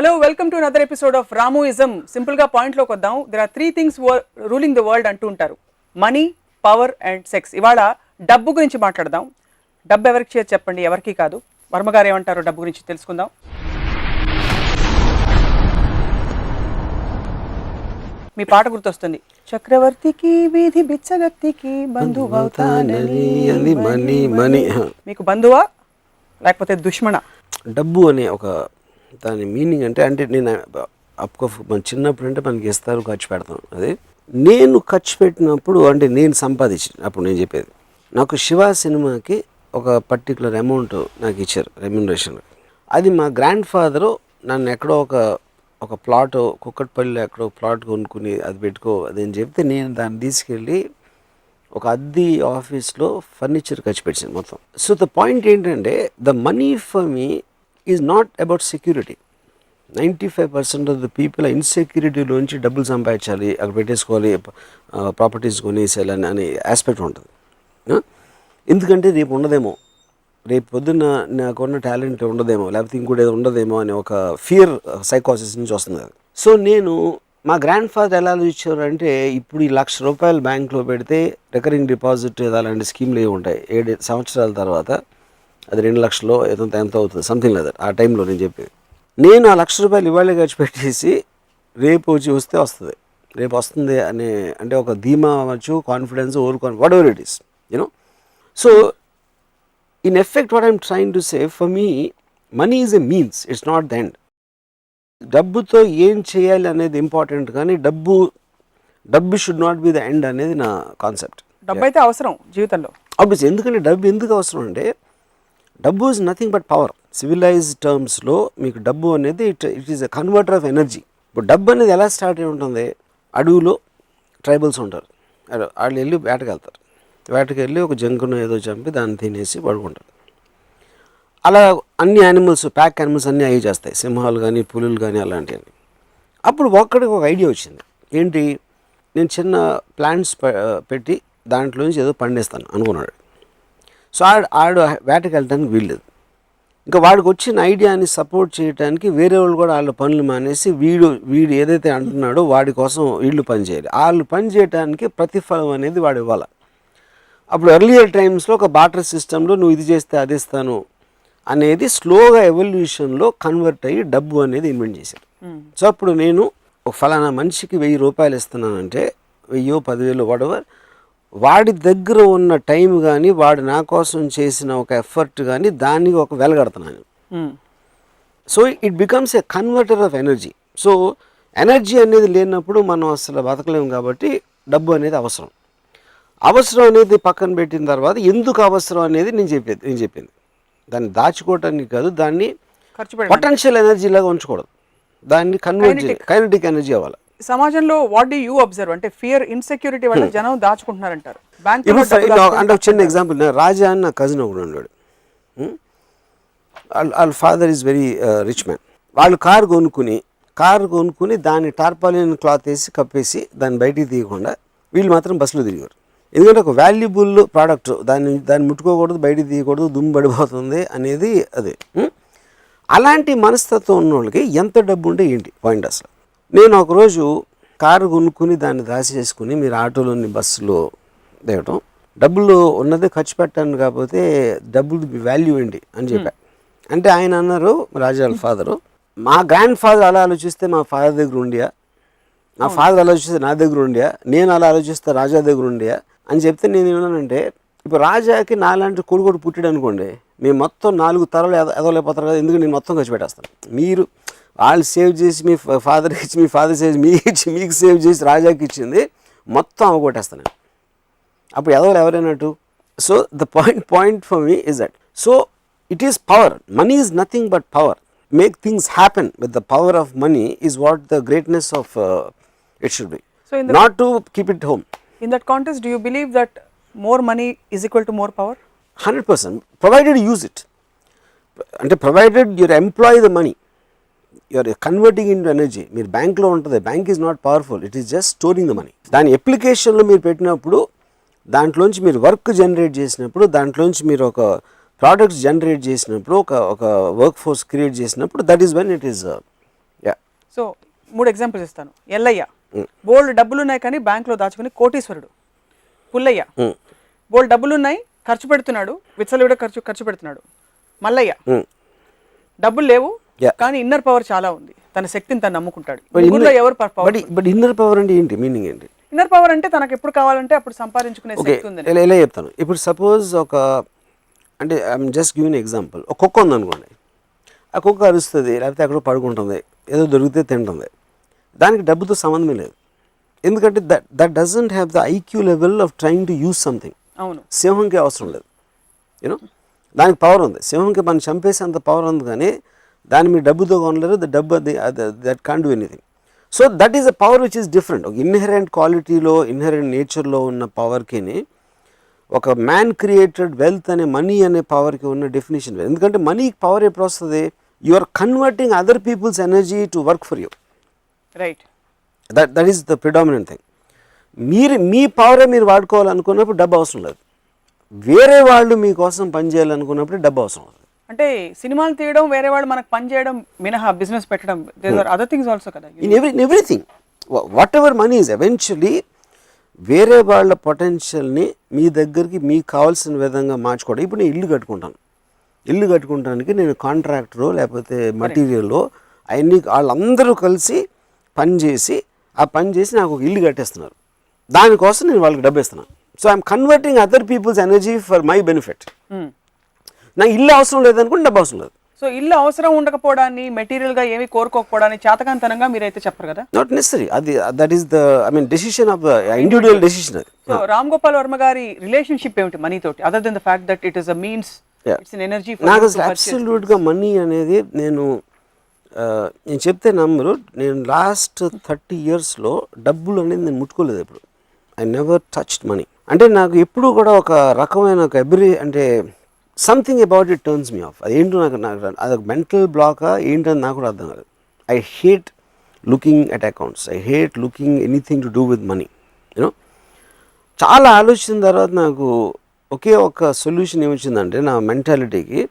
Hello, welcome to another episode of Ramuism. Simple ga point lo koddam. There are three things ruling the world antu untaru. Money, power and sex. ఇవాళ డబ్బు గురించి మాట్లాడదాం. డబ్బు ఎవరికి చేసి చెప్పండి, ఎవరికి కాదు. వర్మ గారు ఏమంటారు డబ్బు గురించి తెలుసుకుందాం. మీ పాట గుర్తొస్తుంది. చక్రవర్తికి వీధి బిచ్చగత్తికి బంధువవుతానని. మనీ మీకు బంధువా లేకపోతే దుష్మనా? డబ్బు అనే ఒక దాని మీనింగ్ అంటే నేను మన చిన్నప్పుడు అంటే మనకి ఇస్తారు, ఖర్చు పెడతాం. అదే నేను ఖర్చు పెట్టినప్పుడు అంటే నేను సంపాదించిన అప్పుడు నేను చెప్పేది, నాకు శివ సినిమాకి ఒక పర్టికులర్ అమౌంట్ నాకు ఇచ్చారు రెమ్యునరేషన్. అది మా గ్రాండ్ ఫాదరు నన్ను ఎక్కడో ఒక ప్లాట్ కుక్కట్పల్లిలో ఎక్కడో ప్లాట్ కొనుక్కుని అది పెట్టుకో అదని చెప్తే నేను దాన్ని తీసుకెళ్ళి ఒక అద్దె ఆఫీస్లో ఫర్నిచర్ ఖర్చు పెట్టాను మొత్తం. సో ద పాయింట్ ఏంటంటే the money for me is not about security. 95% of the people ఆ ఇన్సెక్యూరిటీలోంచి డబ్బులు సంపాదించాలి, అక్కడ పెట్టేసుకోవాలి, ప్రాపర్టీస్ కొనేసేయాలి అనే ఆస్పెక్ట్ ఉంటుంది. ఎందుకంటే రేపు ఉండదేమో, రేపు పొద్దున్న నాకున్న టాలెంట్ ఉండదేమో, లేకపోతే ఇంకోటి ఏదో ఉండదేమో అనే ఒక ఫియర్ సైకాసిస్ నుంచి వస్తుంది అది. సో నేను మా గ్రాండ్ ఫాదర్ ఎలా ఆలోచించారు అంటే, ఇప్పుడు ఈ ₹1,00,000 బ్యాంక్లో పెడితే రికరింగ్ డిపాజిట్ అలాంటి స్కీమ్లు ఏమి ఉంటాయి, 7 సంవత్సరాల తర్వాత అది 2 లక్షలు ఎంత అవుతుంది, సంథింగ్ లేదా ఆ టైంలో నేను చెప్పేది. నేను ఆ ₹1,00,000 ఇవాళ ఖర్చు పెట్టేసి రేపు వస్తే వస్తుంది, రేపు వస్తుంది అనే అంటే ఒక ధీమా అవ్వచ్చు, confidence, what ever it is, you know. So in effect what I'm trying to say, for me money is a means, it's not the end. డబ్బుతో ఏం చేయాలి అనేది ఇంపార్టెంట్, కానీ డబ్బు should not be the end అనేది నా కాన్సెప్ట్. డబ్బు అయితే అవసరం జీవితంలో ఆబ్వియస్. ఎందుకంటే డబ్బు ఎందుకు అవసరం అంటే, డబ్బు is nothing but power. Civilized టర్మ్స్లో మీకు డబ్బు అనేది it is a converter of energy. ఇప్పుడు డబ్బు అనేది ఎలా స్టార్ట్ అయి ఉంటుంది, అడవిలో ట్రైబల్స్ ఉంటారు, వాళ్ళు వెళ్ళి వేటకెళ్తారు, వేటకెళ్ళి ఒక జంకును ఏదో చంపి దాన్ని తినేసి పడుకుంటారు. అలా అన్ని యానిమల్స్, ప్యాక్ యానిమల్స్ అన్నీ అవి చేస్తాయి, సింహాలు కానీ పులులు కానీ అలాంటివన్నీ. అప్పుడు ఒక్కడికి ఒక ఐడియా వచ్చింది, ఏంటి, నేను చిన్న ప్లాంట్స్ పెట్టి దాంట్లోంచి ఏదో పండిస్తాను అనుకున్నాడు. సో ఆడు వేటకి వెళ్ళడానికి వీల్లేదు. ఇంకా వాడికి వచ్చిన ఐడియాని సపోర్ట్ చేయడానికి వేరే వాళ్ళు కూడా వాళ్ళ పనులు మానేసి వీడు ఏదైతే అంటున్నాడో వాడి కోసం వీళ్ళు పని చేయాలి. వాళ్ళు పని చేయడానికి ప్రతిఫలం అనేది వాడు ఇవ్వాలి. అప్పుడు ఎర్లియర్ టైమ్స్లో ఒక బార్టర్ సిస్టంలో నువ్వు ఇది చేస్తే అది ఇస్తాను అనేది స్లోగా ఎవల్యూషన్లో కన్వర్ట్ అయ్యి డబ్బు అనేది ఇన్వెంట్ చేశారు. సో అప్పుడు నేను ఒక ఫలానా మనిషికి ₹1,000 ఇస్తున్నానంటే 1,000, 10,000 వాడెవర్, వాడి దగ్గర ఉన్న టైం కానీ వాడు నా కోసం చేసిన ఒక ఎఫర్ట్ కానీ దానికి ఒక వెలగడుతున్నాను. So it becomes a converter of energy. So energy అనేది లేనప్పుడు మనం అసలు బతకలేము, కాబట్టి డబ్బు అనేది అవసరం. అవసరం అనేది పక్కన పెట్టిన తర్వాత ఎందుకు అవసరం అనేది నేను చెప్పింది దాన్ని దాచుకోవటానికి కాదు, దాన్ని పొటెన్షియల్ ఎనర్జీ లాగా ఉంచకూడదు, దాన్ని కైనెటిక్ ఎనర్జీ అవ్వాలి. సమాజంలో వాట్ డు యూ అబ్జర్వ్ అంటే ఫియర్, ఇన్సెక్యూరిటీ వల్ల జనం దాచుకుంటున్నారంటారు. అంటే ఒక చిన్న ఎగ్జాంపుల్, రాజా అని నా కజిన్ ఒకడు ఉన్నాడు. వాళ్ళ father is very rich man. వాళ్ళు కారు కొనుక్కుని దాన్ని టార్పాలిన్ క్లాత్ వేసి కప్పేసి దాన్ని బయటికి తీయకుండా వీళ్ళు మాత్రం బస్సులో తిరిగారు. ఎందుకంటే ఒక వాల్యుబుల్ ప్రోడక్ట్, దాన్ని ముట్టుకోకూడదు, బయటికి తీయకూడదు, దుమ్ము పడిపోతుంది అనేది అదే. అలాంటి మనస్తత్వం ఉన్న వాళ్ళకి ఎంత డబ్బు ఉంటే ఏంటి పాయింట్ అసలు. నేను ఒకరోజు కారు కొనుక్కుని దాన్ని దాచేసుకుని మీరు ఆటోలోని బస్సులో దిగటం, డబ్బులు ఉన్నదే ఖర్చు పెట్టాను, కాకపోతే డబ్బులు వాల్యూ ఏంటి అని చెప్పా. అంటే ఆయన అన్నారు, రాజా వాళ్ళ ఫాదరు, మా గ్రాండ్ ఫాదర్ అలా ఆలోచిస్తే మా ఫాదర్ దగ్గర ఉండియా, నా ఫాదర్ ఆలోచిస్తే నా దగ్గర ఉండియా, నేను అలా ఆలోచిస్తే రాజా దగ్గర ఉండియా అని చెప్తే నేను ఏమన్నానంటే, ఇప్పుడు రాజాకి నాలాంటి కొడుకు పుట్టాడు అనుకోండి, మేము మొత్తం 4 తరాలు ఎదవలేకపోతారు కదా, ఎందుకు నేను మొత్తం ఖర్చు పెట్టేస్తాను. మీరు వాళ్ళు సేవ్ చేసి మీ ఫాదర్కి ఇచ్చి, మీ ఫాదర్ సేవ్ మీకు సేవ్ చేసి రాజాకి ఇచ్చింది మొత్తం అవగొట్టేస్తాను. అప్పుడు ఎవరైనట్టు. So the point for me is that. So it is power. Money is nothing but power. Make things happen with the power of money is what the greatness of it should be, not to keep it home. In that context do you believe that more money is equal to more power? 100%, provided use it. అంటే provided your employ the money, you're converting into energy. మీరు బ్యాంక్లో ఉంటుంది, bank is not powerful, it is just storing the money. దాని అప్లికేషన్లో మీరు పెట్టినప్పుడు, దాంట్లోంచి మీరు వర్క్ జనరేట్ చేసినప్పుడు, దాంట్లోంచి మీరు ఒక ప్రోడక్ట్స్ జనరేట్ చేసినప్పుడు, ఒక వర్క్ ఫోర్స్ క్రియేట్ చేసినప్పుడు, that is when it is so 3 examples ఇస్తాను. ఎల్లయ్య బోల్డ్ డబ్బులు ఉన్నాయి కానీ బ్యాంక్లో దాచుకుని కోటీశ్వరుడు. పుల్లయ్య బోల్డ్ డబ్బులు ఉన్నాయి, ఖర్చు పెడుతున్నాడు, విచ్చలవిడ ఖర్చు పెడుతున్నాడు. మల్లయ్య డబ్బులు లేవు కానీ ఇన్నర్ పవర్ చాలా ఉంది, తన శక్తిని తను నమ్ముకుంటాడు. ముగ్గురులో ఎవరు పవర్? బట్ ఇన్నర్ పవర్ అంటే ఏంటి, మీనింగ్ ఏంటి? ఇన్నర్ పవర్ అంటే తనకు ఎప్పుడు కావాలంటే అప్పుడు సంపాదించుకునే శక్తి ఉంది. ఎలా చెప్తాను, ఇప్పుడు సపోజ్ ఒక అంటే ఐఎమ్ జస్ట్ గివింగ్ ఎగ్జాంపుల్. ఒక కుక్క ఉందనుకోండి, ఆ కుక్క అరుస్తుంది, లేకపోతే అక్కడ పడుకుంటుంది, ఏదో దొరికితే తింటుంది, దానికి డబ్బుతో సంబంధమే లేదు. ఎందుకంటే that doesn't have the IQ level of trying to use something. అవును, సింహంకి అవసరం లేదు, యూనో, దానికి పవర్ ఉంది. సింహంకి మనం చంపేసేంత పవర్ ఉంది, కానీ దాన్ని మీరు డబ్బుతో కొనలేరు. ద డబ్బు that can't do anything. So that is a power which is different. ఒక ఇన్హెరెంట్ క్వాలిటీలో, ఇన్హెరెంట్ నేచర్లో ఉన్న పవర్కి ఒక మ్యాన్ క్రియేటెడ్ వెల్త్ అనే మనీ అనే పవర్కి ఉన్న డెఫినేషన్ వేరు. ఎందుకంటే మనీకి పవర్ ఎప్పుడు వస్తుంది, you are converting other people's energy to work for you. Right, that is the predominant thing. మీ పవరే మీరు వాడుకోవాలనుకున్నప్పుడు డబ్బు అవసరం లేదు. వేరే వాళ్ళు మీకోసం పనిచేయాలనుకున్నప్పుడు డబ్బు అవసరం అవుతుంది. అంటే సినిమాలు తీయడం, వేరే వాళ్ళు మనకు పని చేయడం మినహా బిజినెస్ పెట్టడం, అదర్ థింగ్స్ ఆల్సో కదా. In everything what ever money is eventually వేరే వాళ్ళ పొటెన్షియల్ని మీ దగ్గరికి మీకు కావాల్సిన విధంగా మార్చుకోవడం. ఇప్పుడు నేను ఇల్లు కట్టుకుంటానికి నేను కాంట్రాక్టరో లేకపోతే మటీరియల్లో అవన్నీ వాళ్ళందరూ కలిసి పని చేసి నాకు ఒక ఇల్లు కట్టేస్తున్నారు. దానికోసం నేను వాళ్ళకి డబ్బు ఇస్తున్నాను. So I'm converting other people's energy for my benefit. నాకు ఇల్లు అవసరం లేదనుకుంటే డబ్బు అవసరం లేదు. సో ఇల్లు అవసరం ఉండకపోవడాన్ని, మెటీరియల్ గా ఏమి కోరుకోకపోవడాన్ని చేతకాంతనంగా మీరైతే చెప్పరు కదా. నాట్ నెసరీ, అది that is the decision of the individual decision. అది సో రామ్ గోపాల్ వర్మ గారి రిలేషన్షిప్ ఏమిటి మనీ తోటి, other than the fact that it is a means, it's an energy? నాకు అసలు అబ్సల్యూట్ గా మనీ అనేది నేను చెప్తే నమ్మరు. నేను లాస్ట్ 30 yearsలో డబ్బులు అనేది నేను ముట్టుకోలేదు ఎప్పుడు. I never touched money. అంటే నాకు ఎప్పుడు కూడా ఒక రకమైన ఒక అంటే something about it turns me of. అదేంటో నాకు అదొక మెంటల్ బ్లాకా ఏంటని నాకు కూడా అర్థం కాదు. I hate looking at accounts, I hate looking anything to do with money. You know, చాలా ఆలోచించిన తర్వాత నాకు ఒకే ఒక సొల్యూషన్ ఏమొచ్చిందంటే నా మెంటాలిటీకి,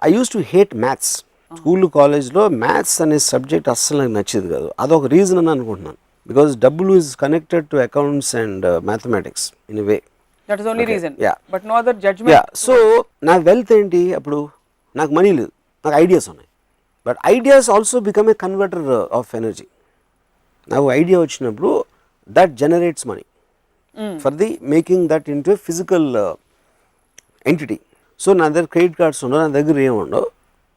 I use to hate maths. School కాలేజ్లో మ్యాథ్స్ అనే సబ్జెక్ట్ అస్సలు నాకు నచ్చేది కాదు. అదొక రీజన్ అని అనుకుంటున్నాను. బికాజ్ డబ్బులు is connected to accounts and mathematics in a way. That is only reason, but no other yeah. Judgement. So నా వెల్త్ ఏంటి, అప్పుడు నాకు మనీ లేదు, నాకు ఐడియాస్ ఉన్నాయి. But ideas also become a converter of energy. నాకు idea వచ్చినప్పుడు that generates money for the making that into a physical entity. So నా దగ్గర క్రెడిట్ కార్డ్స్ ఉండవు, నా దగ్గర ఏముండవు.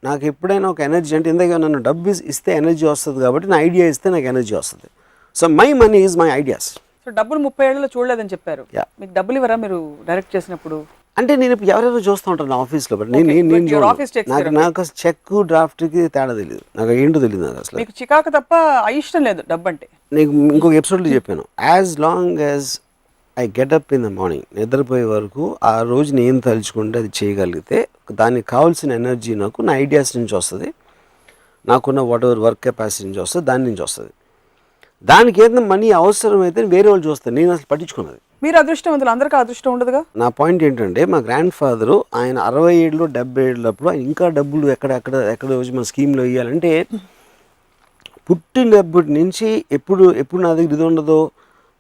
నాకు ఎప్పుడైనా ఒక ఎనర్జీ అంటే ఇందాక నన్ను డబ్బు ఇస్తే ఎనర్జీ వస్తుంది కాబట్టి నా ఐడియా ఇస్తే నాకు ఎనర్జీ వస్తుంది. So my money is my ideas. So డబ్బులు 30 ఏళ్లలో చూడలేదని చెప్పారు. మీకు డబ్బులు ఇవ్వరా మీరు డైరెక్ట్ చేసినప్పుడు? అంటే నేను ఇప్పుడు ఎవరెవరో చూస్తూ ఉంటాను నా ఆఫీస్లో, బట్ నాకు చెక్ డ్రాఫ్ట్కి తేడా తెలియదు, నాకు ఏంటో తెలియదు. నాకు అసలు మీకు చికాకు తప్ప అయిష్టం లేదు డబ్బు అంటే. నీకు ఇంకొక ఎపిసోడ్లో చెప్పాను, as long as I get up in the morning, నిద్రపోయే వరకు ఆ రోజు నేను తలుచుకుంటే అది చేయగలిగితే దానికి కావాల్సిన ఎనర్జీ నాకు నా ఐడియాస్ నుంచి వస్తుంది, నాకున్న వాట్ ఎవర్ వర్క్ కెపాసిటీ నుంచి వస్తుంది, దాని నుంచి వస్తుంది. దానికి ఏదైనా మనీ అవసరమైతే వేరే వాళ్ళు చూస్తారు, నేను అసలు పట్టించుకున్నది. మీరు అదృష్టవంతులు, అందరికీ అదృష్టం ఉండదుగా. నా పాయింట్ ఏంటంటే మా గ్రాండ్ ఫాదరు ఆయన 67 70 ఏళ్ళప్పుడు ఆయన ఇంకా డబ్బులు ఎక్కడ వచ్చి మన స్కీమ్లో వేయాలంటే పుట్టినప్పటి నుంచి ఎప్పుడు నా దగ్గర ఇది ఉండదో,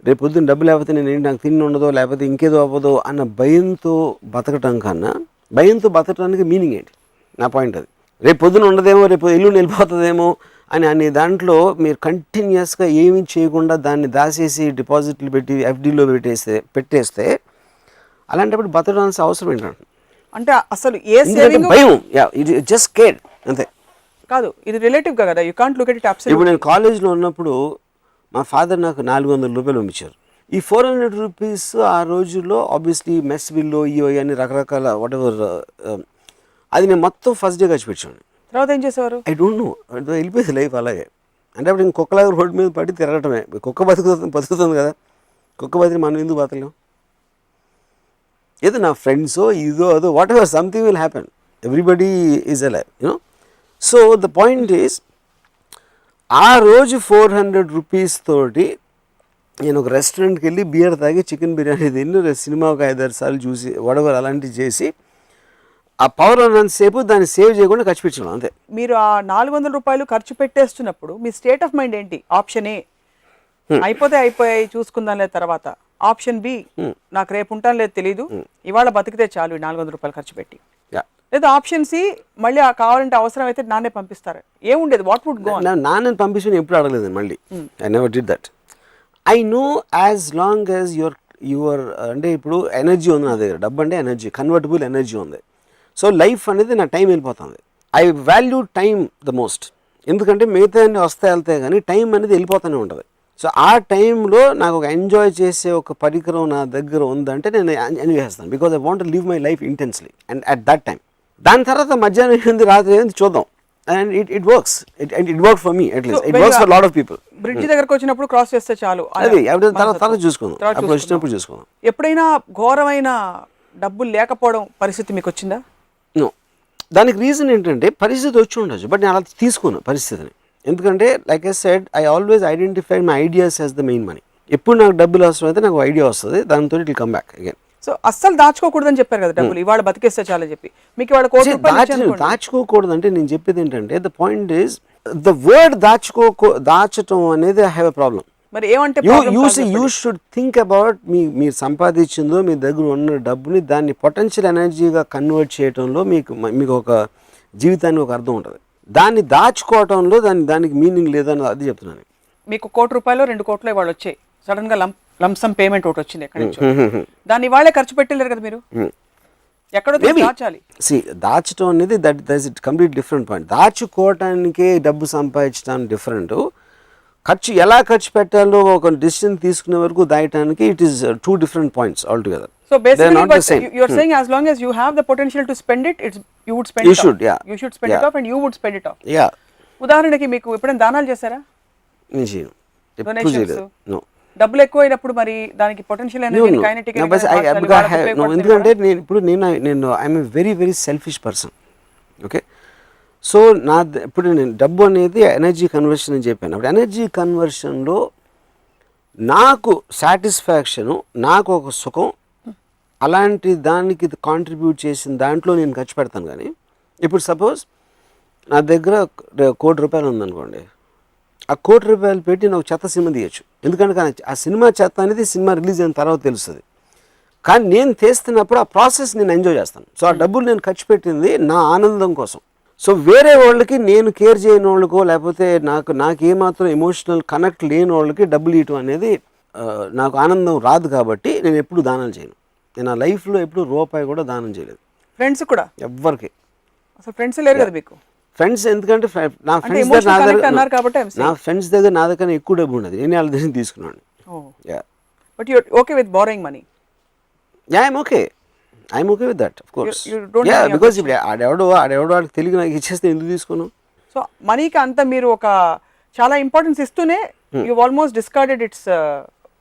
రేపు పొద్దున్న డబ్బు లేకపోతే నాకు తిండి ఉండదో, లేకపోతే ఇంకేదో అవ్వదో అన్న భయంతో బతకటం కన్నా భయంతో బతకడానికి మీనింగ్ ఏంటి? నా పాయింట్ అది. రేపు పొద్దున ఉండదేమో, రేపు ఎల్లుండి వెళ్ళిపోతుందేమో అనే దాంట్లో మీరు కంటిన్యూస్గా ఏమీ చేయకుండా దాన్ని దాచేసి డిపాజిట్లు పెట్టి ఎఫ్డీలో పెట్టేస్తే అలాంటప్పుడు బతకడానికి అవసరం ఏంటంటే అంటే అసలు ఏ సేవింగ్ భయం, ఇది జస్ట్ కేర్ అంతే. కాదు, ఇది రిలేటివ్ కదా, you can't look at it absolutely. ఇప్పుడు నేను కాలేజ్లో ఉన్నప్పుడు మా ఫాదర్ నాకు 400 రూపాయలు పంపించారు. ఈ 400 రూపీస్ ఆ రోజుల్లో ఆబ్వియస్లీ మెస్ బిల్లో ఇవో అన్ని రకరకాల వాట్ ఎవర్ అది నేను మొత్తం ఫస్ట్ డే ఖర్చు పెట్టాను. తర్వాత ఏం చేసేవారు? ఐ డోంట్ నో, వెళ్ళిపోయింది లైఫ్ అలాగే. అంటే అప్పుడు ఇంకొకలాగా రోడ్డు మీద పడి తిరగటమే. కుక్క బతుకుతుంది కదా, కుక్క బతికి మనం ఎందుకు బతకలేం? ఏదో నా ఫ్రెండ్సో ఇదో అదో what ever something will happen, everybody is alive, you know. So the point is, ఆ రోజు 400 రూపీస్ తోటి నేను ఒక రెస్టారెంట్కి వెళ్ళి బియర్ తాగి చికెన్ బిర్యానీ తిని సినిమా ఒక 5-6 సార్లు చూసి వడవర్ అలాంటివి చేసి ఆ పవర్ ఉన్నంతసేపు దాన్ని సేవ్ చేయకుండా ఖర్చు పెట్టడం అంతే. మీరు ఆ 400 రూపాయలు ఖర్చు పెట్టేస్తున్నప్పుడు మీ స్టేట్ ఆఫ్ మైండ్ ఏంటి? ఆప్షన్ ఏ అయిపోతే అయిపోయాయి చూసుకుందాంలే తర్వాత, ఆప్షన్ బి నాకు రేపు ఉంటాను లేదు తెలీదు, ఇవాళ బతికితే చాలు 400 రూపాయలు ఖర్చు పెట్టి, లేదా ఆప్షన్ సి మళ్ళీ కావాలంటే అవసరం అయితే నాన్నే పంపిస్తారు. ఏముండేది? What would go? నాన్నని పంపించి ఎప్పుడు అడగలేదు మళ్ళీ. I never did that. I know as long as your అంటే ఇప్పుడు ఎనర్జీ ఉంది నా దగ్గర, డబ్బు అంటే ఎనర్జీ, కన్వర్టబుల్ ఎనర్జీ ఉంది. సో లైఫ్ అనేది నా టైం వెళ్ళిపోతుంది. I value time the most. ఎందుకంటే మిగతా అన్ని వస్తాయి వెళ్తాయి కానీ టైం అనేది వెళ్ళిపోతూనే ఉంటుంది. సో ఆ టైంలో నాకు ఒక ఎంజాయ్ చేసే ఒక పరికరం నా దగ్గర ఉందంటే నేను ఎంజాయ్ చేస్తాను. Because I want to live my life intensely and at that time. దాని తర్వాత మధ్యాహ్నం ఏంది రాత్రి ఏంది చూద్దాం. And it works. It work for me at least. It works for lot of people. Bridge దగ్గరకు వచ్చినప్పుడు క్రాస్ చేస్తే చాలు, అది తర్వాత చూసుకుందాం, అప్పుడు వచ్చినప్పుడు చూసుకుందాం. ఎప్పుడైనా ఘోరమైన డబ్బులు లేకపోవడం పరిస్థితి మీకు వచ్చిందా? నో. దానికి రీజన్ ఏంటంటే పరిస్థితి వచ్చి ఉండొచ్చు, బట్ నేను అలా తీసుకున్నాను పరిస్థితిని. ఎందుకంటే like I said, I always identify my ideas as the main money. ఎప్పుడు నాకు డబ్బులు అవసరం అయితే నాకు ఐడియా వస్తుంది, దాంతో it will come back again. So అస్సలు దాచుకోకూడదని చెప్పారు కదా డబ్బులు, ఇవాళ బతికేస్తే చాలని చెప్పి. మీకు ఇవాళ దాచుకోకూడదు అంటే నేను చెప్పేది ఏంటంటే the point is the word దాచటం అనేది ఐ హ్యావ్ ఎ ప్రాబ్లం. మరి ఏమంటే యూ షుడ్ థింక్ అబౌట్ మీరు సంపాదించిందో మీ దగ్గర ఉన్న డబ్బుని దాన్ని పొటెన్షియల్ ఎనర్జీగా కన్వర్ట్ చేయడంలో మీకు ఒక జీవితానికి ఒక అర్థం ఉంటుంది. దాన్ని దాచుకోవటంలో దానికి మీనింగ్ లేదని అది చెప్తున్నాను. మీకు ₹1 2 కోట్లు ఇవాళ వచ్చాయి, సడన్ గా లంసమ్ పేమెంట్ ఒకటి వచ్చింది ఎక్కడి నుంచో, దాన్ని ఇవాళే ఖర్చు పెట్టలేరు కదా మీరు, ఎక్కడో దాచాలి. దాచడం అనేది that it complete different point. దాచుకోవటానికే డబ్బు సంపాదించడం డిఫరెంట్, ఎలా ఖర్చు పెట్టాలో ఒక డిసిషన్ తీసుకునే వరకు దాయటానికి it is 2 different points altogether. So basically you are saying as long as you have the potential to spend it, you would spend it off. You should spend it off and you would spend it off. Yeah. ఉదాహరణకి మీకు ఎప్పుడైనా దానాలు చేశారా? నేను చేయను, ఎప్పుడు చేయలేదు. No. డబ్బులు ఎక్కువ అయినప్పుడు మరి దానికి పొటెన్షియల్ ఎనర్జీ కైనెటిక్ ఎందుకంటే నేను I'm a very very selfish person. Okay. So ఇప్పుడు నేను డబ్బు అనేది ఎనర్జీ కన్వర్షన్ అని చెప్పాను. అప్పుడు ఎనర్జీ కన్వర్షన్లో నాకు సాటిస్ఫాక్షను, నాకు ఒక సుఖం, అలాంటి దానికి కాంట్రిబ్యూట్ చేసిన దాంట్లో నేను ఖర్చు పెడతాను. కానీ ఇప్పుడు సపోజ్ నా దగ్గర ₹1,00,00,000 ఉందనుకోండి, ఆ ₹1,00,00,000 పెట్టి నాకు చెత్త సినిమా తీయచ్చు. ఎందుకంటే ఆ సినిమా చెత్త అనేది సినిమా రిలీజ్ అయిన తర్వాత తెలుస్తుంది. కానీ నేను తీస్తున్నప్పుడు ఆ ప్రాసెస్ నేను ఎంజాయ్ చేస్తాను. సో ఆ డబ్బులు నేను ఖర్చు పెట్టింది నా ఆనందం కోసం. సో వేరే వాళ్ళకి, నేను కేర్ చేయని వాళ్ళకో లేకపోతే నాకు ఏమాత్రం ఎమోషనల్ కనెక్ట్ లేని వాళ్ళకి డబ్బులు ఇవ్వటం అనేది నాకు ఆనందం రాదు. కాబట్టి నేను ఎప్పుడు దానాలు చేయను. నేను నా లైఫ్లో ఎప్పుడు రూపాయి కూడా దానం చేయలేదు. ఫ్రెండ్స్ కూడా ఎవ్వరికి అసలు ఫ్రెండ్స్ లేరు కదా మీకు? ఫ్రెండ్స్ ఎందుకంటే నా ఫ్రెండ్స్ దగ్గర నా దగ్గర ఎక్కువ డబ్బు ఉన్నది, నేను వాళ్ళ దగ్గర తీసుకున్నాను. But you okay with borrowing money? Yeah, I'm okay. I'm okay with that, of course. Yeah, because ఇప్పుడు ఆడెవడో వాడికి తెలియదు, నాకు ఇచ్చేస్తే ఎందుకు తీసుకున్నాను? సో మనీకి అంతా మీరు ఒక చాలా ఇంపార్టెన్స్ ఇస్తూనే you almost discarded it's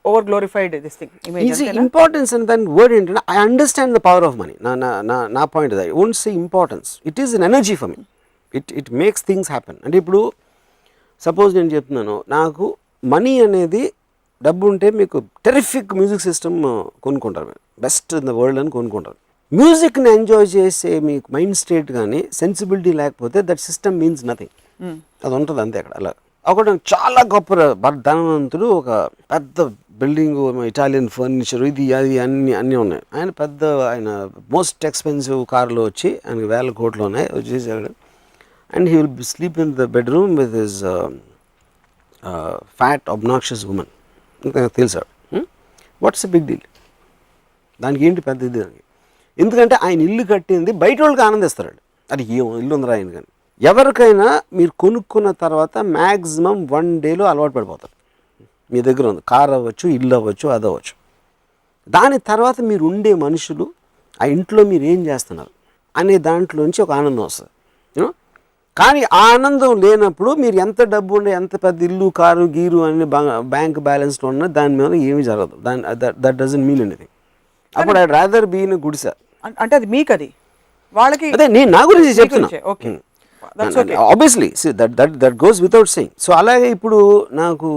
over glorified this thing image. Importance and దాని వర్డ్ ఏంటంటే I understand the power of money. నా పాయింట్ అది. I won't say importance, it is N energy for me. It makes things happen. అంటే ఇప్పుడు suppose నేను చెప్తున్నాను, నాకు money అనేది డబ్బు ఉంటే మీకు టెరిఫిక్ మ్యూజిక్ సిస్టమ్ కొనుక్కుంటారు, మీరు బెస్ట్ ఇన్ ద వరల్డ్ అని కొనుక్కుంటారు. మ్యూజిక్ని ఎంజాయ్ చేసే మీకు మైండ్ స్టేట్ కానీ సెన్సిబిలిటీ లేకపోతే దట్ సిస్టమ్ మీన్స్ నథింగ్. అది ఉంటుంది అంతే. అక్కడ అలా ఒకటి చాలా గొప్ప ధనవంతుడు, ఒక పెద్ద బిల్డింగ్, ఇటాలియన్ ఫర్నిచర్, ఇది అది అన్నీ ఉన్నాయి. ఆయన మోస్ట్ ఎక్స్పెన్సివ్ కార్లో వచ్చి ఆయనకి ₹1,000,00,000 ఉన్నాయి వచ్చేసాడు. And he will sleep in the bedroom with his fat obnoxious women. తెలుసాడు. What's a big deal? దానికి ఏంటి పెద్ద ఇది? దానికి ఎందుకంటే ఆయన ఇల్లు కట్టింది బయట వాళ్ళకి ఆనందిస్తాడు. అది ఏం ఇల్లు ఉందిరా ఆయన. కానీ ఎవరికైనా మీరు కొనుక్కున్న తర్వాత మ్యాక్సిమం 1 dayలో అలవాటు పడిపోతారు. మీ దగ్గర ఉంది కార్ అవ్వచ్చు, ఇల్లు అవ్వచ్చు, అది అవ్వచ్చు. దాని తర్వాత మీరు ఉండే మనుషులు, ఆ ఇంట్లో మీరు ఏం చేస్తున్నారు అనే దాంట్లోంచి ఒక ఆనందం వస్తుంది. కానీ ఆ ఆనందం లేనప్పుడు మీరు ఎంత డబ్బు ఉండే, ఎంత పెద్ద ఇల్లు, కారు, గీరు అని బ్యాంక్ బ్యాలెన్స్లో ఉన్న దాని మీద ఏమీ జరగదు. That doesn't mean anything. అప్పుడు ఐ రాదర్ బీ ఇన్ గుడిసె. అంటే అది మీకు, అది వాళ్ళకి, అదే నేను నా గురించి చెప్తున్నా. Obviously that goes without saying. So అలాగే ఇప్పుడు నాకు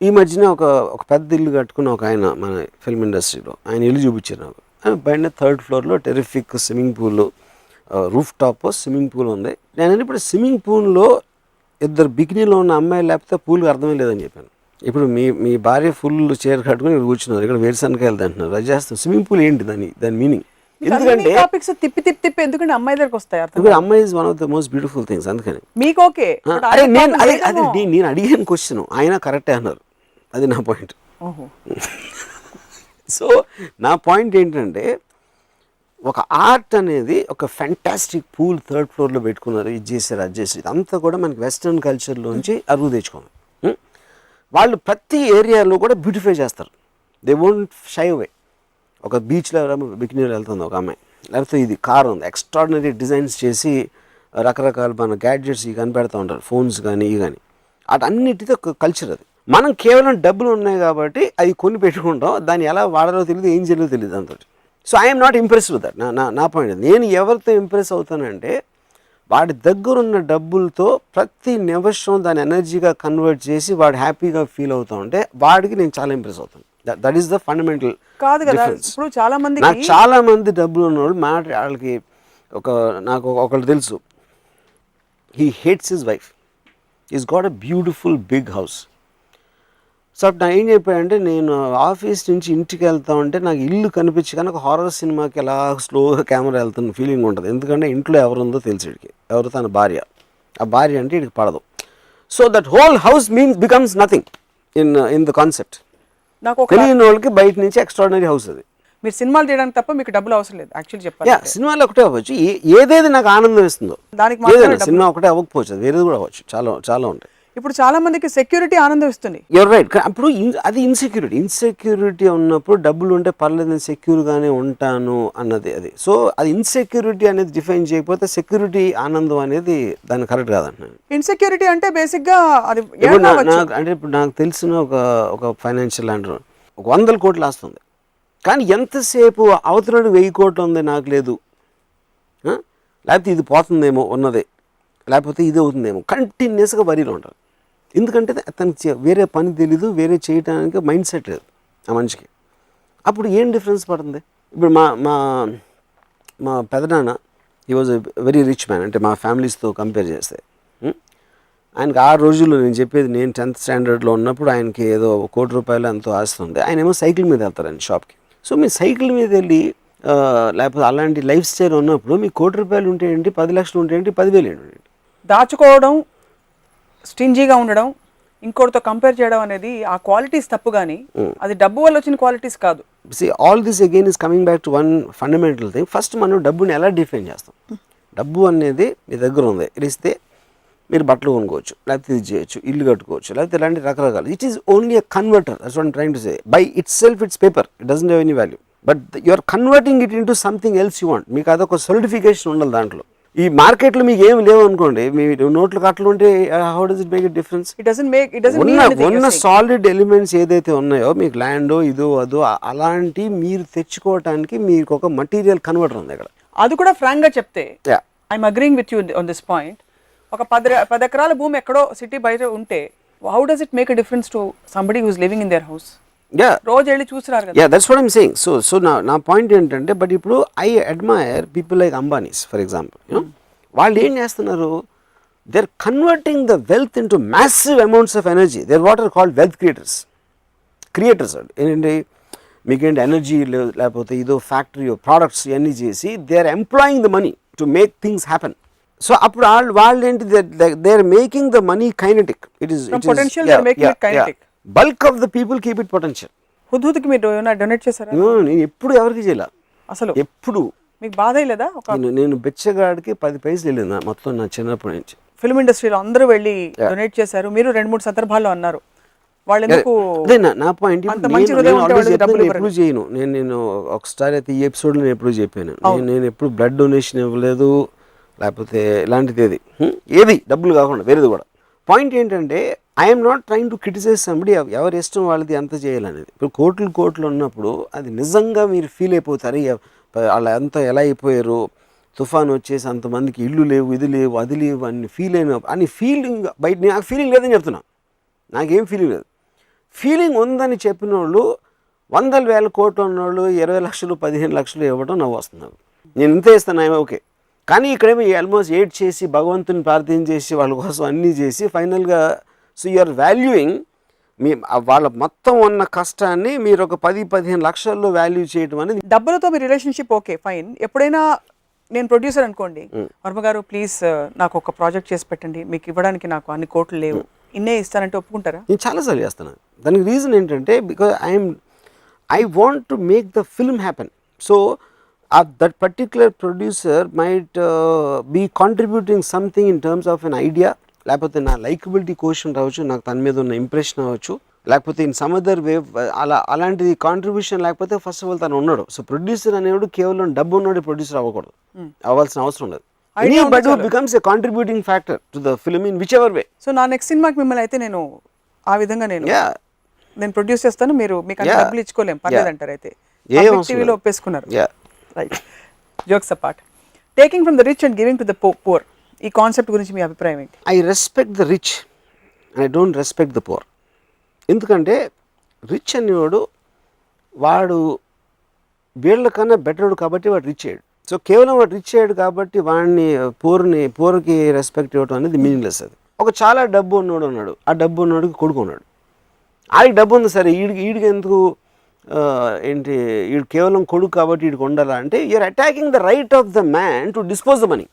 ఈ మధ్యన ఒక పెద్ద ఇల్లు కట్టుకున్న ఒక ఆయన మన ఫిల్మ్ ఇండస్ట్రీలో, ఆయన ఇల్లు చూపించారు నాకు. పైన 3rd floorలో terrific swimming pool, roof top swimming pool ఉంది. నేను ఇప్పుడు స్విమ్మింగ్ పూల్లో ఇద్దరు బికినీలో ఉన్న అమ్మాయిలు లేకపోతే పూల్కి అర్థమే లేదని చెప్పాను. ఇప్పుడు మీ భార్య ఫుల్ చీర కట్టుకుని ఇక్కడ కూర్చున్నారు, ఇక్కడ వేరుశనకాయలు తింటున్నారు, అది చేస్తాం. స్విమ్మింగ్ పూల్ ఏంటి దాని మీనింగ్? ఎందుకంటే టాపిక్స్ తిప్పి తిప్పి తిప్పి ఎందుకంటే అమ్మాయి దగ్గరకు వస్తాయి అర్థం. ఇప్పుడు అమ్మాయి is one of the most beautiful things. అందుకని మీకు ఓకే. అదే నేను అడిగిన క్వశ్చన్ ఆయన కరెక్టే అన్నారు, అది నా పాయింట్. సో నా పాయింట్ ఏంటంటే ఒక ఆర్ట్ అనేది ఒక ఫ్యాంటాస్టిక్ పూల్ 3rd ఫ్లోర్లో పెట్టుకున్నారు, ఇది చేశారు అది చేశారు, ఇదంతా కూడా మనకి వెస్ట్రన్ కల్చర్లోంచి అరువు తెచ్చుకోండి. వాళ్ళు ప్రతి ఏరియాలో కూడా బ్యూటిఫై చేస్తారు. They won't shy away. ఒక బీచ్లో బికినీలో వెళ్తుంది ఒక అమ్మాయి, లేకపోతే ఇది కార్ ఉంది, ఎక్స్ట్రాడినరీ డిజైన్స్ చేసి రకరకాల మన గ్యాడ్జెట్స్ ఇవి కనిపెడతా ఉంటారు, ఫోన్స్ కానీ ఇవి కానీ. అటన్నిటితో ఒక కల్చర్ అది. మనం కేవలం డబ్బులు ఉన్నాయి కాబట్టి అవి కొని పెట్టుకుంటాం, దాన్ని ఎలా వాడాలో తెలియదు, ఏం చేయాలో తెలియదు దాంతో. So I'm not impress with that. నా పాయింట్ నేను ఎవరితో ఇంప్రెస్ అవుతానంటే వాడి దగ్గర ఉన్న డబ్బులతో ప్రతి నిమిషం దాని ఎనర్జీగా కన్వర్ట్ చేసి వాడు హ్యాపీగా ఫీల్ అవుతా ఉంటే వాడికి నేను చాలా ఇంప్రెస్ అవుతాను. దట్ ఈస్ ద ఫండమెంటల్ కాదు కదా. ఇప్పుడు చాలా మంది నాకు చాలా మంది డబ్బులు ఉన్నవాళ్ళు వాళ్ళకి నాకు ఒకళ్ళు తెలుసు, he hates his wife, is got a beautiful big house. So అప్పుడు ఏం చెప్పాడంటే, నేను ఆఫీస్ నుంచి ఇంటికి వెళ్తా ఉంటే నాకు ఇల్లు కనిపించి కానీ ఒక హారర్ సినిమాకి ఎలా స్లోగా కెమెరా వెళ్తున్న ఫీలింగ్ ఉంటుంది. ఎందుకంటే ఇంట్లో ఎవరుందో తెలిసి వీడికి, ఎవరు తన భార్య, ఆ భార్య అంటే వీడికి పడదు. So that whole house becomes nothing in the concept. నాకు తెలియని వాళ్ళకి బయట నుంచి ఎక్స్ట్రాడినరీ హౌస్ అది. మీరు సినిమాలు తీయడానికి తప్ప మీకు డబ్బులు అవసరం లేదు యాక్చువల్లీ చెప్పాలి. సినిమాలు ఒకటే అవ్వచ్చు, ఏదేది నాకు ఆనందం ఇస్తుందో దానికి ఏదైనా సినిమా ఒకటే అవ్వకపోవచ్చు, వేరేది కూడా అవ్వచ్చు, చాలా ఉంటాయి. ఇప్పుడు చాలా మందికి సెక్యూరిటీ ఆనందం ఇస్తుంది. You're right. అప్పుడు అది ఇన్సెక్యూరిటీ ఉన్నప్పుడు డబ్బులు ఉంటే పర్లేదు నేను సెక్యూర్గానే ఉంటాను అన్నది అది. సో అది ఇన్సెక్యూరిటీ అనేది డిఫైన్ చేయకపోతే సెక్యూరిటీ ఆనందం అనేది దాన్ని కరెక్ట్ కాదంటున్నాను. ఇన్సెక్యూరిటీ అంటే బేసిక్గా అది అంటే ఇప్పుడు నాకు తెలిసిన ఒక ఫైనాన్షియల్ ల్యాండర్ 100 కోట్లు ఆస్తుంది, కానీ ఎంతసేపు అవతలడు 1000 కోట్లు ఉంది నాకు లేదు, లేకపోతే ఇది పోతుందేమో ఉన్నదే, లేకపోతే ఇది అవుతుందేమో, కంటిన్యూస్గా వరిలో ఉంటారు. ఎందుకంటే అతనికి వేరే పని తెలీదు, వేరే చేయడానికి మైండ్ సెట్ లేదు ఆ మనిషికి. అప్పుడు ఏం డిఫరెన్స్ పడుతుంది? ఇప్పుడు మా పెదనాన్న he was a very rich man, అంటే మా ఫ్యామిలీస్తో కంపేర్ చేస్తే ఆయనకి ఆ రోజుల్లో నేను చెప్పేది, నేను 10th స్టాండర్డ్లో ఉన్నప్పుడు ఆయనకి ఏదో 1 కోటి రూపాయలు ఎంతో ఆస్తుంది. ఆయన ఏమో సైకిల్ మీద వెళ్తారండి షాప్కి. సో మీ సైకిల్ మీద వెళ్ళి లేకపోతే అలాంటి లైఫ్ స్టైల్ ఉన్నప్పుడు మీకు 1 కోటి రూపాయలు ఉంటే ఏంటి, 10 లక్షలు ఉంటే ఏంటి, 10,000 ఏంటి? దాచుకోవడం, స్టింజీగా ఉండడం, ఇంకోటితో కంపేర్ చేయడం అనేది ఆ క్వాలిటీస్ తప్పు, కానీ అది డబ్బు వల్ల వచ్చిన క్వాలిటీస్ కాదు. See, all this again is coming back to one fundamental thing. First మనం డబ్బుని ఎలా డిఫైన్ చేస్తాం? డబ్బు అనేది మీ దగ్గర ఉంది, ఇస్తే మీరు బట్టలు కొనుక్కోవచ్చు, లేకపోతే ఇది చేయొచ్చు, ఇల్లు కట్టుకోవచ్చు, లేకపోతే ఇలాంటి రకరకాలు. It is only a converter. That's what I'm trying to say. By itself it's paper, it doesn't have any value, but you are converting it into something else you want. మీకు అదొక solidification ఉండాలి దాంట్లో. ఈ మార్కెట్లో మీకు ఏమి లేవు అనుకోండి, మీ నోట్లు కట్టలు ఉంటే how does it make it difference? ఉన్న సాలిడ్ ఎలిమెంట్స్ ఏదైతే ఉన్నాయో, మీకు ల్యాండో ఇదో అదో అలాంటి మీరు తెచ్చుకోవటానికి మీకు ఒక మటీరియల్ కన్వర్టర్ ఉంది ఇక్కడ. అది కూడా ఫ్రాంక్ గా చెప్తే I'm agreeing with you on this point. ఒక 10 ఎకరాల భూమి ఎక్కడో సిటీ బయట ఉంటే how does it make a difference to somebody who is living in their house? రోజు వెళ్ళి చూస్తున్నారు కదా. That's what I'm saying. So నా పాయింట్ ఏంటంటే, బట్ ఇప్పుడు I admire people like Ambanis for example. వాళ్ళు ఏం చేస్తున్నారు? They are converting the wealth into massive amounts of energy. They are what are called wealth creators. ఏంటంటే మీకేంటి ఎనర్జీ లేకపోతే ఇదో ఫ్యాక్టరీ ప్రోడక్ట్స్ ఇవన్నీ చేసి they are employing the money to make things happen. So అప్పుడు వాళ్ళు ఏంటి, they are making the money kinetic. Bulk of the people keep it potential. హుద్హుద్కి మీరు డొనేట్ చేశారా? నేను ఎప్పుడు ఎవరికి చేయాల, అసలు ఎప్పుడు. మీకు బాధ లేదా? నేను బెచ్చగాడికి 10 పైసలు వెళ్ళింది మొత్తం నా చిన్నప్పటి నుంచి. ఫిల్మ్ ఇండస్ట్రీలో అందరూ వెళ్ళి డొనేట్ చేశారు. మీరు 2-3 సందర్భాల్లో అన్నారు వాళ్ళు ఎందుకు. నా పాయింట్ ఎప్పుడు చేయను నేను ఒకసారి అయితే ఈ ఎపిసోడ్ నేను ఎప్పుడు చెప్పాను, నేను ఎప్పుడు బ్లడ్ డొనేషన్ ఇవ్వలేదు, లేకపోతే ఇలాంటిది ఏది డబ్బులు కాకుండా వేరేది కూడా. పాయింట్ ఏంటంటే, I'm not trying to criticize somebody, ఎవరి ఇష్టం వాళ్ళది ఎంత చేయాలనేది. ఇప్పుడు కోట్లు ఉన్నప్పుడు అది నిజంగా మీరు ఫీల్ అయిపోతారు, వాళ్ళు ఎంత ఎలా అయిపోయారు, తుఫాన్ వచ్చేసి అంతమందికి ఇల్లు లేవు, ఇది లేవు అది లేవు అని ఫీలింగ్ బయట. నాకు ఫీలింగ్ లేదని చెప్తున్నా, నాకేం ఫీలింగ్ లేదు. ఫీలింగ్ ఉందని చెప్పిన వాళ్ళు 100,000 కోట్లు ఉన్నవాళ్ళు 20 లక్షలు 15 లక్షలు ఇవ్వడం నవ్వు వస్తున్నారు. నేను ఇంత ఇస్తాను ఓకే, కానీ ఇక్కడేమో ఆల్మోస్ట్ ఎయిట్ చేసి భగవంతుని ప్రార్థన చేసి వాళ్ళ కోసం అన్నీ చేసి ఫైనల్గా సో యు ఆర్ వాల్యూయింగ్ మీ వాళ్ళ మొత్తం ఉన్న కష్టాన్ని మీరు ఒక 10-15 లక్షల్లో వాల్యూ చేయడం అనేది. డబ్బులతో మీ రిలేషన్షిప్ ఓకే ఫైన్, ఎప్పుడైనా నేను ప్రొడ్యూసర్ అనుకోండి, వర్మ గారు ప్లీజ్ నాకు ఒక ప్రాజెక్ట్ చేసి పెట్టండి, మీకు ఇవ్వడానికి నాకు అన్ని కోట్లు లేవు, ఇన్నే ఇస్తానంటే ఒప్పుకుంటారా? నేను చాలాసార్లు చేస్తాను. దానికి రీజన్ ఏంటంటే because I want to make the film happen. So that particular producer might be contributing something in terms of an idea, లేకపోతే నా లైకబిలిటీ క్వశ్చన్ రావచ్చు, నాకు తన మీద ఉన్న ఇంప్రెషన్ అవ్వచ్చు, లేకపోతే ఇన్ సమ్ అదర్ వే అలాంటిది కాంట్రిబ్యూషన్ లేకపోతే ఫస్ట్ ఆఫ్ ఆల్ తను ఉన్నాడు. సో ప్రొడ్యూసర్ అనేవాడు కేవలం డబ్బు ఉన్నాడు ప్రొడ్యూసర్ అవ్వకూడదు, అవ్వాల్సిన అవసరం ఉండదు. Anybody who becomes a contributing factor to the film in whichever way. So నా నెక్స్ట్ సినిమాకి మిమ్మల్ని అయితే నేను ఆ విధంగా నేను ప్రొడ్యూస్ చేస్తాను, మీరు మీకు అంత డబ్బులు ఇచ్చుకోలేం పర్లేదు అంటారు. అయితే టీవీలో ఒప్పేసుకున్నారు. Right, jokes apart, taking from the rich and giving to the poor, ఈ కాన్సెప్ట్ గురించి మీ అభిప్రాయం ఏంటి? I respect the rich and I don't respect the poor. ఎందుకంటే రిచ్ అనేవాడు వాడు వీళ్ళకన్నా బెటర్డు కాబట్టి వాడు రిచ్ అయ్యాడు. సో కేవలం వాడు రిచ్ అయ్యాడు కాబట్టి వాడిని పూర్కి రెస్పెక్ట్ ఇవ్వడం అనేది మీనింగ్లెస్. అది ఒక చాలా డబ్బు ఉన్నోడు ఉన్నాడు, ఆ డబ్బు ఉన్నోడికి కొడుకు ఉన్నాడు, ఆడికి డబ్బు ఉంది సరే, ఈడికి ఎందుకు ఏంటి వీడు కేవలం కొడుకు కాబట్టి వీడికి ఉండాలా అంటే you're attacking the right of the man to dispose the money.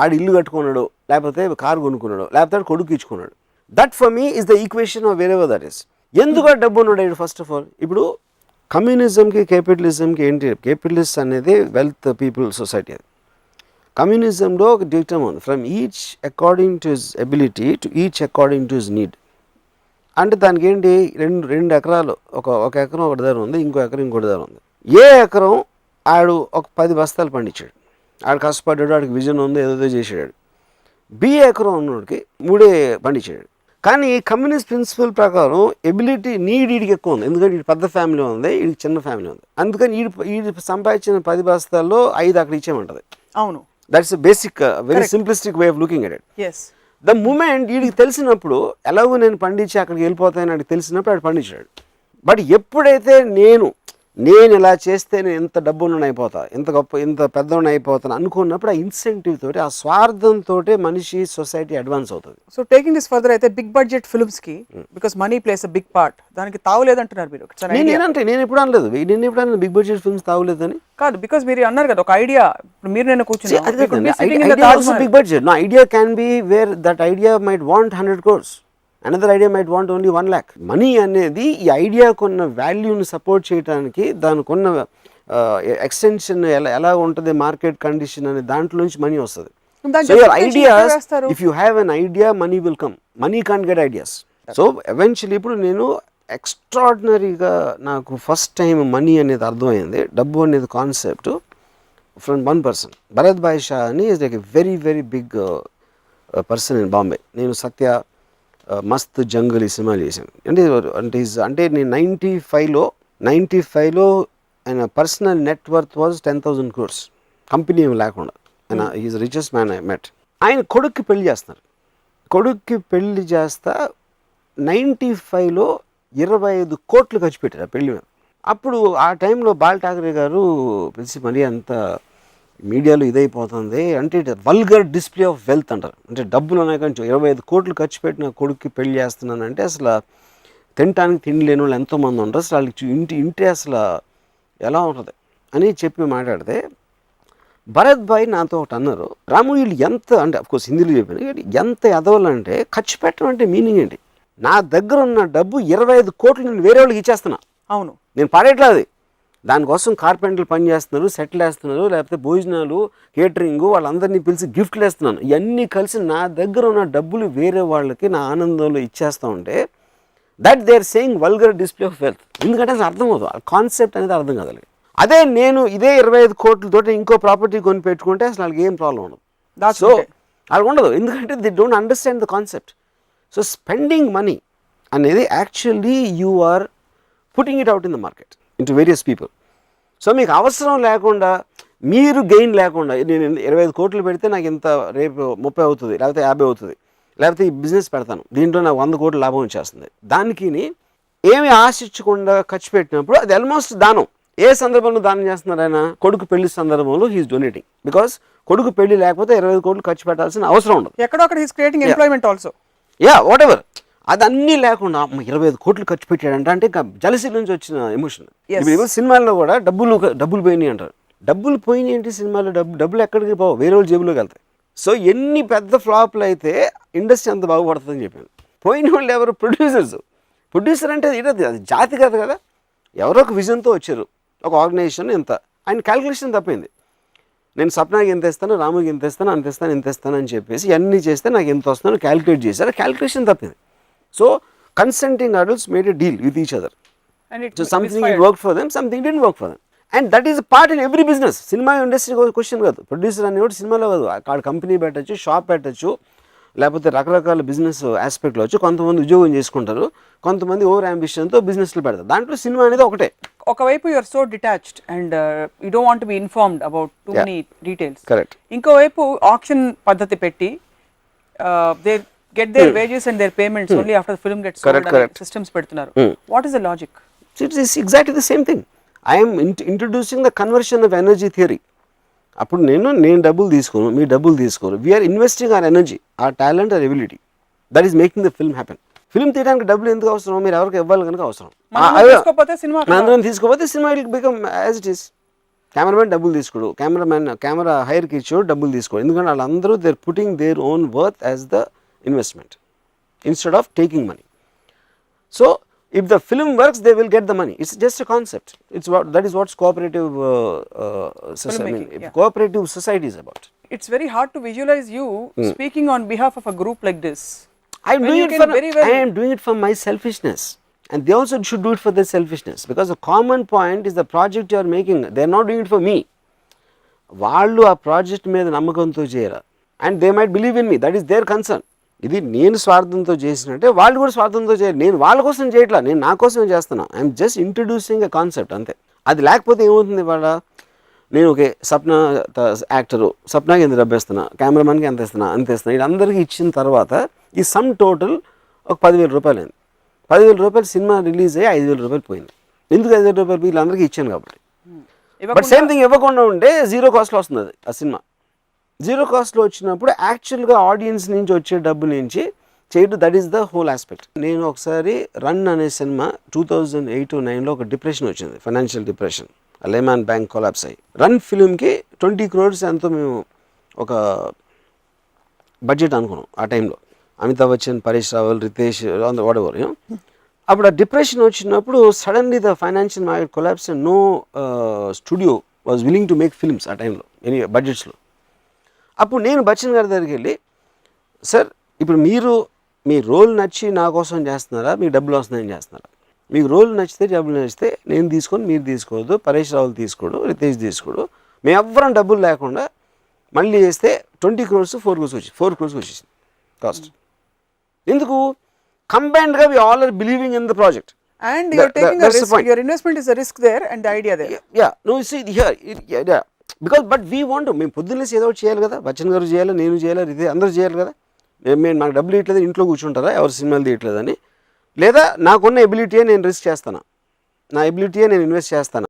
ఆడు ఇల్లు కట్టుకున్నాడు, లేకపోతే కారు కొనుక్కున్నాడు, లేకపోతే కొడుకు ఇచ్చుకున్నాడు. That for me is the equation of wherever that is. ఎందుకు డబ్బు ఉన్నాడు ఫస్ట్ ఆఫ్ ఆల్? ఇప్పుడు కమ్యూనిజంకి క్యాపిటలిజంకి ఏంటి? క్యాపిటలిస్ట్ అనేది వెల్త్ పీపుల్ సొసైటీ. అది కమ్యూనిజంలో ఒక డిక్టమ్ ఉంది, from each according to his ability to each according to his need. అంటే దానికి ఏంటి, రెండు ఎకరాలు, ఒక ఎకరం ఒకటి ధర ఉంది, ఇంకో ఎకరం ఇంకోటి ధర ఉంది. ఏ ఎకరం ఆడు ఒక 10 బస్తాలు పండించాడు, ఆడు కష్టపడ్డాడు, ఆడికి విజన్ ఉంది, ఏదో చేసాడు. బి ఎకరం ఉన్నోడికి 3 పండించాడు. కానీ కమ్యూనిస్ట్ ప్రిన్సిపల్ ప్రకారం ఎబిలిటీ నీడ్ వీడికి ఎక్కువ ఉంది, ఎందుకంటే వీడి పెద్ద ఫ్యామిలీ ఉంది, వీడికి చిన్న ఫ్యామిలీ ఉంది. అందుకని వీడి సంపాదించిన 10 బస్తాల్లో 5 అక్కడ ఇచ్చేయమంటది. అవును, that's basic very simplistic way of looking at it. The moment వీడికి తెలిసినప్పుడు ఎలాగో నేను పండించి అక్కడికి వెళ్ళిపోతానని వాడికి తెలిసినప్పుడు వాడు పండించాడు. బట్ ఎప్పుడైతే నేను ఇలా చేస్తే నేను ఎంత డబ్బులను అయిపోతా, ఎంత గొప్ప, ఎంత పెద్దవాడిని అయిపోతాను అనుకున్నప్పుడు ఆ ఇన్సెంటివ్ తోటి, ఆ స్వార్థంతో మనిషి సొసైటీ అడ్వాన్స్ అవుతుంది. సో టేకింగ్ దిస్ ఫర్దర్ అయితే బిగ్ బడ్జెట్ ఫిల్మ్స్ కి because money plays a big part, దానికి తావులేదంటున్నారు మీరు. నేను ఎప్పుడు అనలేదు, నేను ఎప్పుడు అనలేదు బిగ్ బడ్జెట్ ఫిల్మ్స్ తావులేదని. కాదు, బికాస్ మీరు అన్నారు కదా ఒక ఐడియా, మీరు నేను కూర్చున్నాను big budget. No idea can be where that idea might want 100 crores. Another idea might want only 1 lakh. Money అనేది ఈ ఐడియాకు ఉన్న వాల్యూని సపోర్ట్ చేయడానికి, దానికి ఉన్న ఎక్స్టెన్షన్ ఎలా ఉంటుంది, మార్కెట్ కండిషన్ అనే దాంట్లో నుంచి మనీ వస్తుంది. So your ideas, if you have an idea money will come. Money can't get ideas. So eventually ఇప్పుడు నేను ఎక్స్ట్రాడినరీగా నాకు ఫస్ట్ టైం మనీ అనేది అర్థమైంది, డబ్బు అనేది concept from one person. Bharat bhai Shah అని is like a very very big person in Bombay. నేను సత్య, మస్త్ జంగల్ ఈ సినిమాలు చేశాను. అంటే నేను 95లో ఆయన personal net worth was 10,000 crores, company ఏమి లేకుండా. ఆయన is richest man I met. ఆయన కొడుక్కి పెళ్లి చేస్తున్నారు. కొడుక్కి పెళ్లి చేస్తా 95లో 25 కోట్లు ఖర్చు పెట్టారు ఆ పెళ్లి మీద. అప్పుడు ఆ టైంలో బాల్ ఠాకరే గారు పిలిచి మరీ అంత మీడియాలో ఇదైపోతుంది అంటే వల్గర్ డిస్ప్లే ఆఫ్ వెల్త్ అంటారు. అంటే డబ్బులు ఉన్నాయి కానీ 25 కోట్లు ఖర్చు పెట్టి నా కొడుక్కి పెళ్లి చేస్తున్నానంటే అసలు తినటానికి తిండి లేని వాళ్ళు ఎంతోమంది ఉంటారు, అసలు వాళ్ళకి ఇంటి అసలు ఎలా ఉంటుంది అని చెప్పి మాట్లాడితే భరత్ భాయ్ నాతో ఒకటి అన్నారు, రాము వీళ్ళు ఎంత అంటే అఫ్కోర్స్ హిందీలో చెప్పాను, ఎంత ఎదవాలంటే ఖర్చు పెట్టడం అంటే మీనింగ్ ఏంటి? నా దగ్గర ఉన్న డబ్బు 25 కోట్లు నేను వేరే వాళ్ళకి ఇచ్చేస్తున్నా. అవును, నేను పడేట్లేదు. దానికోసం కార్పెంటర్లు పని చేస్తున్నారు, సెటిల్ వేస్తున్నారు, లేకపోతే భోజనాలు, కేటరింగ్, వాళ్ళందరినీ పిలిచి గిఫ్ట్లు వేస్తున్నాను. ఇవన్నీ కలిసి నా దగ్గర ఉన్న డబ్బులు వేరే వాళ్ళకి నా ఆనందంలో ఇచ్చేస్తూ ఉంటే that they are saying vulgar display of wealth. ఎందుకంటే అసలు అర్థం అవుతుంది, ఆ కాన్సెప్ట్ అనేది అర్థం కాదు. అదే నేను ఇదే 25 కోట్లతో ఇంకో ప్రాపర్టీ కొని పెట్టుకుంటే అసలు వాళ్ళకి ఏం ప్రాబ్లం ఉండదు. సో అలా ఉండదు, ఎందుకంటే they don't understand the concept. So spending money అనేది actually you are putting it out in the market into various people. So మీకు అవసరం లేకుండా, మీరు గెయిన్ లేకుండా, నేను 25 కోట్లు పెడితే నాకు ఇంత రేపు 30 అవుతుంది, లేకపోతే 50 అవుతుంది, లేకపోతే ఈ బిజినెస్ పెడతాను, దీంట్లో నాకు 100 కోట్లు లాభం వచ్చేస్తుంది, దానికి ఏమి ఆశించకుండా ఖర్చు పెట్టినప్పుడు అది ఆల్మోస్ట్ దానం. ఏ సందర్భంలో దానం చేస్తున్నారు ఆయన? కొడుకు పెళ్లి సందర్భంలో హీఈస్ డొనేటింగ్. బికాస్ కొడుకు పెళ్లి లేకపోతే 25 కోట్లు ఖర్చు పెట్టాల్సిన అవసరం ఉండదు. ఎక్కడో అక్కడ he's creating employment also. Yeah what ever, అది అన్నీ లేకుండా 25 కోట్లు ఖర్చు పెట్టాడంట అంటే ఇంకా జలసీ నుంచి వచ్చిన ఎమోషన్. ఇప్పుడు సినిమాల్లో కూడా డబ్బులు పోయినాయి అంటారు. డబ్బులు పోయినాయి ఏంటి సినిమాలో? డబ్బులు ఎక్కడికి పోవు, వేరే వాళ్ళు జేబులోకి వెళ్తాయి. సో ఎన్ని పెద్ద ఫ్లాప్లు అయితే ఇండస్ట్రీ అంత బాగుపడుతుందని చెప్పాను. పోయిన వాళ్ళు ఎవరు? ప్రొడ్యూసర్ అంటే ఇది అది జాతి కాదు కదా, ఎవరో ఒక విజన్తో వచ్చారు, ఒక ఆర్గనైజేషన్ ఎంత, ఆయన క్యాలిక్యులేషన్ తప్పింది. నేను సప్నాకి ఎంత ఇస్తాను, రాముకి ఎంత ఇస్తాను, ఎంత ఇస్తాను అని చెప్పేసి అన్నీ చేస్తే నాకు ఎంత వస్తుందని క్యాలిక్యులేట్ చేశారు, క్యాలిక్యులేషన్ తప్పింది. So consenting adults made a deal with each other. So something it work for them, something didn't work for them. And that is part in every business. Cinema industry question కాదు, producer అనేవాడు సినిమాలో కాదు, అక్కడ company పెట్టచ్చు, shop పెట్టచ్చు, లేకపోతే రకరకాల business ఆస్పెక్ట్లో వచ్చి కొంతమంది ఉద్యోగం చేసుకుంటారు, కొంతమంది ఓవర్ అంబిషన్తో బిజినెస్లు పెడతారు. దాంట్లో సినిమా అనేది ఒకటే. ఒకవైపు you're so detached and you don't want be informed about too many details. Correct. ఇంకోవైపు ఆక్షన్ పద్ధతి పెట్టి they get their wages and their payments only after the film gets sold systems పెడుతున్నారు. What is the logic? It is exactly the same thing. I'm introducing the conversion of energy theory. అప్పుడు నేను డబ్బులు తీసుకోను, మీరు డబ్బులు తీసుకోరు, we're investing our energy, our talent, our ability. That is making the film happen. Film తీయడానికి డబ్బులు ఎందుకు అవసరం? మీరు ఎవరికి ఇవ్వాలి కనుక అవసరం. అందరం తీసుకోకపోతే సినిమా will become as it is. Cameraman డబ్బులు తీసుకోడు, కెమెరా హైర్కి ఇచ్చాడు డబ్బులు తీసుకోడు, ఎందుకంటే వాళ్ళందరూ they are putting their own worth as the investment instead of taking money. So if the film works, they will get the money. It's just a concept. That is what's cooperative cooperative society is about. It's very hard to visualize you speaking on behalf of a group like this. I am doing it for my selfishness, and they also should do it for their selfishness, because the common point is the project you are making. They are not doing it for me. వాళ్ళు ఆ project మీద నమ్మకంతో చేయరా, and they might believe in me. That is their concern. ఇది నేను స్వార్థంతో చేసినట్టే వాళ్ళు కూడా స్వార్థంతో చేయరు. నేను వాళ్ళ కోసం చేయట్లా, నేను నా కోసమే చేస్తున్నా. I'm just introducing a concept అంతే. అది లేకపోతే ఏమవుతుంది? వాళ్ళ నేను ఓకే సప్న యాక్టరు, సప్నాకి ఎంత డబ్బు ఇస్తున్నా, కెమెరామెన్కి ఎంత ఇస్తున్నా, అంత ఇస్తున్నా, ఇది అందరికీ ఇచ్చిన తర్వాత ఈ సమ్ టోటల్ ఒక 10,000 రూపాయలు అయింది. 10,000 రూపాయలు సినిమా రిలీజ్ అయ్యి 5,000 రూపాయలు పోయింది. ఎందుకు 5,000 రూపాయలు వీళ్ళందరికీ ఇచ్చాను కాబట్టి. బట్ సేమ్ థింగ్ ఇవ్వకుండా ఉంటే 0 కాస్ట్లో వస్తుంది అది ఆ సినిమా. 0 కాస్ట్లో వచ్చినప్పుడు యాక్చువల్గా ఆడియన్స్ నుంచి వచ్చే డబ్బు నుంచి చేయడం, that is the whole aspect. నేను ఒకసారి రన్ అనే సినిమా 2008-09లో ఒక డిప్రెషన్ వచ్చింది, financial depression, Lehman bank collapse అయ్యి. రన్ ఫిల్మ్కి 20 crores ఎంతో మేము ఒక బడ్జెట్ అనుకున్నాం ఆ టైంలో. Amitabh Bachchan, Paresh Rawal, Riteish, whatever. అప్పుడు ఆ డిప్రెషన్ వచ్చినప్పుడు suddenly the financial market collapse and no studio was willing to make films ఆ టైంలో ఎనీ బడ్జెట్స్లో. అప్పుడు నేను బచ్చన్ గారి దగ్గరికి వెళ్ళి, సార్ ఇప్పుడు మీరు మీ రోల్ నచ్చి నా కోసం చేస్తున్నారా, మీకు డబ్బులు వస్తున్నాయని చేస్తున్నారా? మీకు రోల్ నచ్చితే డబ్బులు నచ్చితే నేను తీసుకొని మీరు తీసుకోవద్దు, పరేష్ రావులు తీసుకోడు, రితేష్ తీసుకోడు, మేము ఎవ్వరం డబ్బులు లేకుండా మళ్ళీ చేస్తే 20 crores 4 crores వచ్చేసింది కాస్ట్. ఎందుకు? కంబైన్డ్గా we all are believing in the project. And you are taking a risk. Your investment is a risk there and the idea there. Yeah, no, you see here, yeah. Because but we want, మేము పొద్దున్నేసి ఏదో ఒకటి చేయాలి కదా, బచ్చన్ గారు చేయాలి, నేను చేయాలి, ఇది అందరూ చేయాలి కదా. మేము నాకు డబ్బులు ఇట్లేదు, ఇంట్లో కూర్చుంటారా, ఎవరు సినిమాలు తీయట్లేదని? లేదా నాకున్న ఎబిలిటీయే నేను రిస్క్ చేస్తాను, నా ఎబిలిటీయే నేను ఇన్వెస్ట్ చేస్తాను.